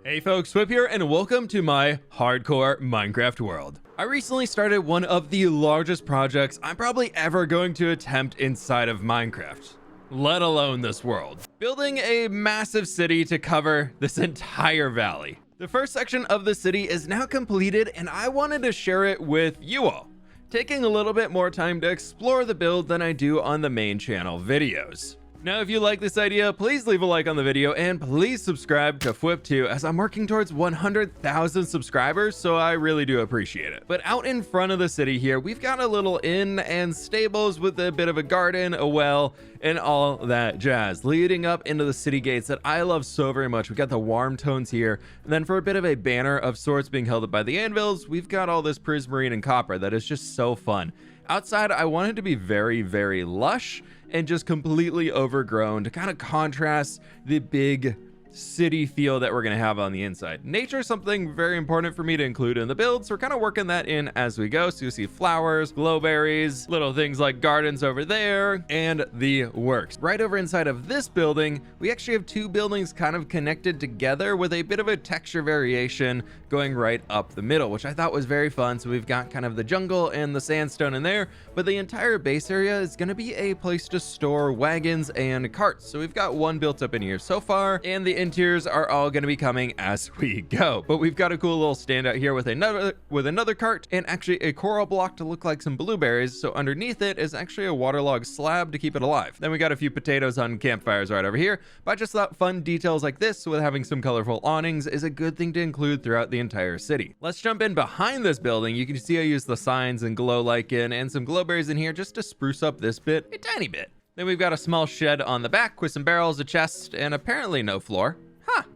Hey folks, fWhip here, and welcome to my hardcore Minecraft world. I recently started one of the largest projects I'm probably ever going to attempt inside of Minecraft, let alone this world. Building a massive city to cover this entire valley. The first section of the city is now completed, and I wanted to share it with you all, taking a little bit more time to explore the build than I do on the main channel videos. Now, if you like this idea, please leave a like on the video and please subscribe to fWhip too, as I'm working towards 100,000 subscribers, so I really do appreciate it. But out in front of the city here, we've got a little inn and stables with a bit of a garden, a well, and all that jazz, leading up into the city gates that I love so very much. We've got the warm tones here, and then for a bit of a banner of sorts being held up by the anvils, we've got all this prismarine and copper that is just so fun. Outside, I wanted to be very, very lush and just completely overgrown to kind of contrast the big city feel that we're going to have on the inside. Nature is something very important for me to include in the build, so we're kind of working that in as we go. So you see flowers, glowberries, little things like gardens over there, and the works. Right over inside of this building, we actually have two buildings kind of connected together with a bit of a texture variation going right up the middle, which I thought was very fun. So we've got kind of the jungle and the sandstone in there, but the entire base area is going to be a place to store wagons and carts. So we've got one built up in here so far, and the interiors are all going to be coming as we go. But we've got a cool little standout here with another cart, and actually a coral block to look like some blueberries. So underneath it is actually a waterlogged slab to keep it alive. Then we got a few potatoes on campfires right over here. But I just thought fun details like this with having some colorful awnings is a good thing to include throughout the entire city. Let's jump in behind this building. You can see I used the signs and glow lichen and some glowberries in here just to spruce up this bit a tiny bit. Then we've got a small shed on the back with some barrels, a chest, and apparently no floor.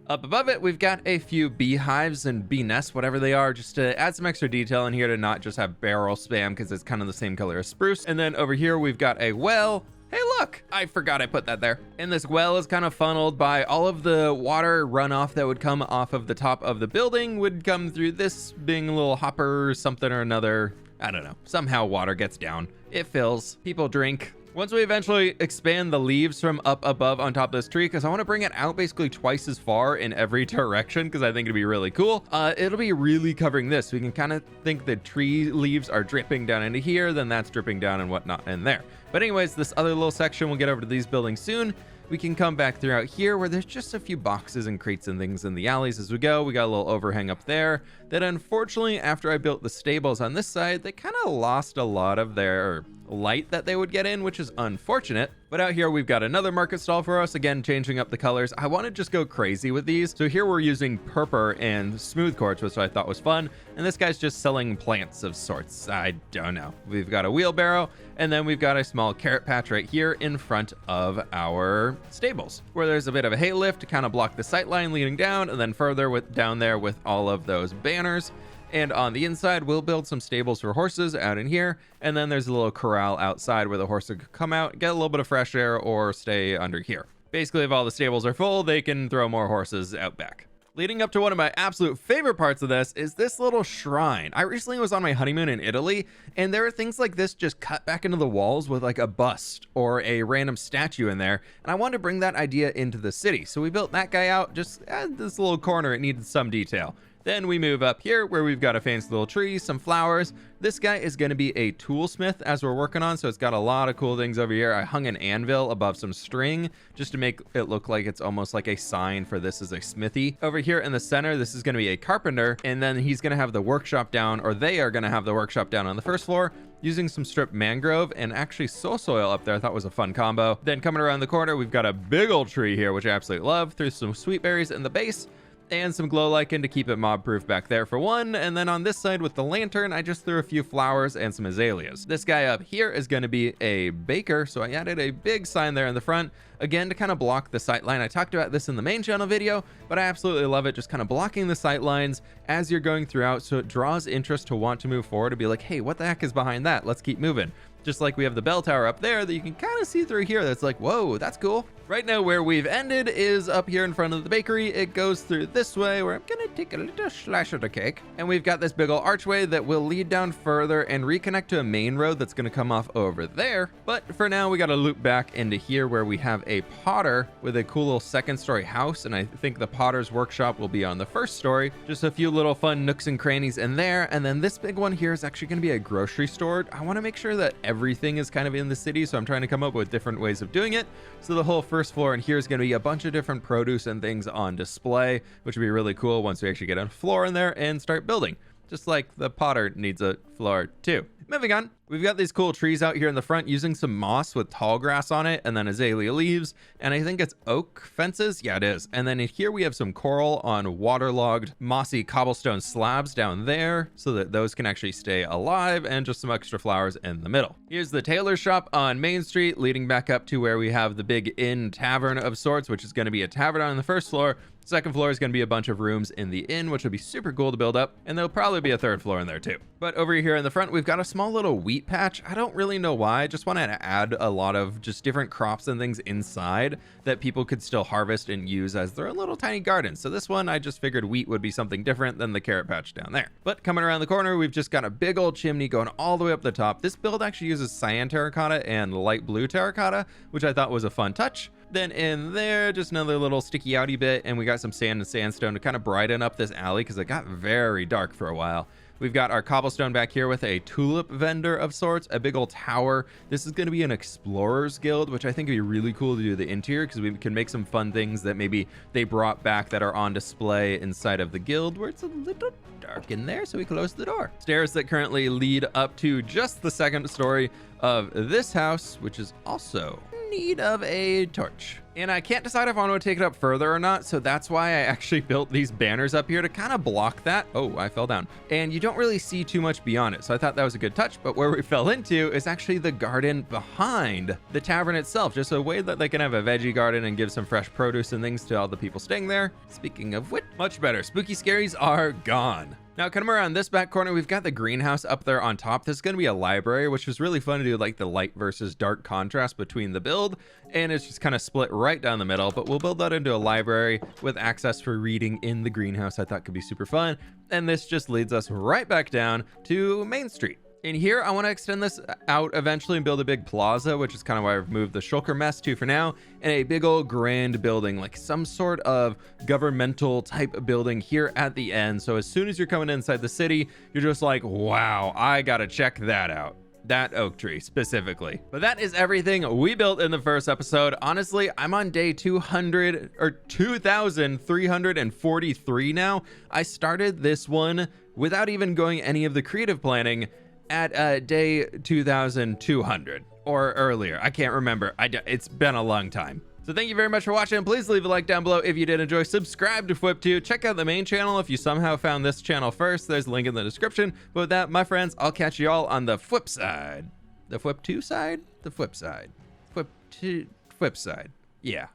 Up above it, we've got a few beehives and bee nests, whatever they are, just to add some extra detail in here to not just have barrel spam because it's kind of the same color as spruce. And then over here, we've got a well. Hey, look, I forgot I put that there. And this well is kind of funneled by all of the water runoff that would come off of the top of the building would come through this being a little hopper or something or another. I don't know. Somehow water gets down. It fills. People drink. Once we eventually expand the leaves from up above on top of this tree, because I want to bring it out basically twice as far in every direction, because I think it'd be really cool. It'll be really covering this. We can kind of think the tree leaves are dripping down into here, then that's dripping down and whatnot in there. But anyways, this other little section, we'll get over to these buildings soon. We can come back throughout here where there's just a few boxes and crates and things in the alleys as we go. We got a little overhang up there that unfortunately, after I built the stables on this side, they kind of lost a lot of their light that they would get in, which is unfortunate. But out here, we've got another market stall for us. Again, changing up the colors. I want to just go crazy with these. So here we're using purple and smooth quartz, which I thought was fun. And this guy's just selling plants of sorts. I don't know. We've got a wheelbarrow, and then we've got a small carrot patch right here in front of our stables, where there's a bit of a hay lift to kind of block the sight line leading down, and then further down there with all of those banners. And on the inside, we'll build some stables for horses out in here. And then there's a little corral outside where the horse could come out, get a little bit of fresh air, or stay under here. Basically, if all the stables are full, they can throw more horses out back. Leading up to one of my absolute favorite parts of this is this little shrine. I recently was on my honeymoon in Italy, and there are things like this just cut back into the walls with like a bust or a random statue in there. And I wanted to bring that idea into the city. So we built that guy out, just this little corner, it needed some detail. Then we move up here where we've got a fancy little tree, some flowers. This guy is going to be a toolsmith as we're working on, so it's got a lot of cool things over here. I hung an anvil above some string just to make it look like it's almost like a sign for this is a smithy. Over here in the center, this is going to be a carpenter, and then he's going to have the workshop down, or they are going to have the workshop down on the first floor using some stripped mangrove and actually soil up there. I thought was a fun combo. Then coming around the corner, we've got a big old tree here, which I absolutely love. Threw some sweet berries in the base, and some glow lichen to keep it mob proof back there for one. And then on this side with the lantern, I just threw a few flowers and some azaleas. This guy up here is going to be a baker, so I added a big sign there in the front, again to kind of block the sight line. I talked about this in the main channel video, but I absolutely love it, just kind of blocking the sight lines as you're going throughout, so it draws interest to want to move forward, to be like, hey, what the heck is behind that? Let's keep moving. Just like we have the bell tower up there that you can kind of see through here, that's like, whoa, that's cool. Right now where we've ended is up here in front of the bakery. It goes through this way where I'm gonna take a little slice of the cake. And we've got this big old archway that will lead down further and reconnect to a main road that's going to come off over there. But for now, we got to loop back into here where we have a potter with a cool little second story house. And I think the potter's workshop will be on the first story. Just a few little fun nooks and crannies in there. And then this big one here is actually going to be a grocery store. I want to make sure that everything is kind of in the city. So I'm trying to come up with different ways of doing it. So the whole first floor in here is going to be a bunch of different produce and things on display, which would be really cool once we actually get a floor in there and start building. Just like the potter needs a floor too. Moving on, we've got these cool trees out here in the front using some moss with tall grass on it and then azalea leaves. And I think it's oak fences. Yeah, it is. And then in here we have some coral on waterlogged mossy cobblestone slabs down there so that those can actually stay alive, and just some extra flowers in the middle. Here's the tailor shop on Main Street leading back up to where we have the big inn tavern of sorts, which is going to be a tavern on the first floor. Second floor is going to be a bunch of rooms in the inn, which will be super cool to build up, and there'll probably be a third floor in there too. But over here in the front, we've got a small little wheat patch. I don't really know why. I just wanted to add a lot of just different crops and things inside that people could still harvest and use as their little tiny gardens. So this one, I just figured wheat would be something different than the carrot patch down there. But coming around the corner, we've just got a big old chimney going all the way up the top. This build actually uses cyan terracotta and light blue terracotta, which I thought was a fun touch. Then in there, just another little sticky outy bit, and we got some sand and sandstone to kind of brighten up this alley because it got very dark for a while. We've got our cobblestone back here with a tulip vendor of sorts, a big old tower. This is going to be an explorers guild, which I think would be really cool to do the interior because we can make some fun things that maybe they brought back that are on display inside of the guild where it's a little dark in there, so we close the door. Stairs that currently lead up to just the second story of this house, which is also need of a torch. And I can't decide if I want to take it up further or not, so that's why I actually built these banners up here to kind of block that. Oh, I fell down. And you don't really see too much beyond it, so I thought that was a good touch. But where we fell into is actually the garden behind the tavern itself, just a way that they can have a veggie garden and give some fresh produce and things to all the people staying there. Speaking of which, much better. Spooky scaries are gone. Now, coming around this back corner, we've got the greenhouse up there on top. This is going to be a library, which was really fun to do, like the light versus dark contrast between the build. And it's just kind of split right down the middle, but we'll build that into a library with access for reading in the greenhouse. I thought could be super fun. And this just leads us right back down to Main Street. In here, I want to extend this out eventually and build a big plaza, which is kind of why I've moved the shulker mess to for now, and a big old grand building, like some sort of governmental type building here at the end. So as soon as you're coming inside the city, you're just like, wow, I gotta check that out. That oak tree specifically. But that is everything we built in the first episode. Honestly, I'm on day 200 or 2343 now. I started this one without even going any of the creative planning at day 2200 or earlier. I can't remember. It's been a long time. So thank you very much for watching. Please leave a like down below if you did enjoy. Subscribe to fWhip 2. Check out the main channel if you somehow found this channel first. There's a link in the description. But with that, my friends, I'll catch you all on the fWhip side. The fWhip 2 side? The fWhip side. fWhip 2, fWhip side. Yeah.